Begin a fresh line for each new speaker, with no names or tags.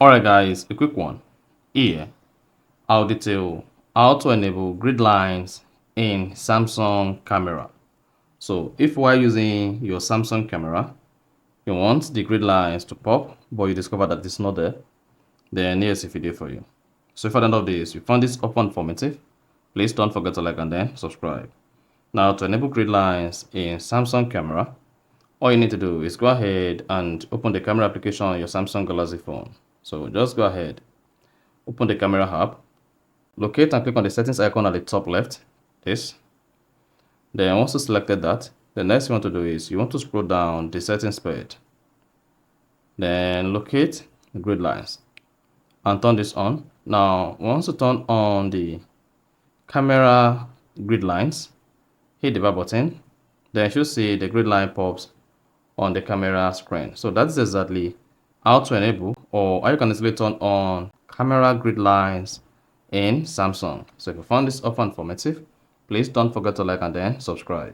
Alright guys, a quick one. Here, I'll detail how to enable grid lines in Samsung camera. So if while using your Samsung camera, you want the grid lines to pop, but you discover that it's not there, then here's a video for you. So if at the end of this, you found this often informative, please don't forget to like and then subscribe. Now to enable grid lines in Samsung camera, all you need to do is go ahead and open the camera application on your Samsung Galaxy phone. So just go ahead, open the camera app, locate and click on the settings icon at the top left, this. Then once you selected that, the next you want to do is you want to scroll down the settings page. Then locate the grid lines and turn this on. Now once you turn on the camera grid lines, hit the back button, then you should see the grid line pops on the camera screen. So that's exactly how to enable, or how you can easily turn on camera grid lines in Samsung. So if you found this offer informative, please don't forget to like and then subscribe.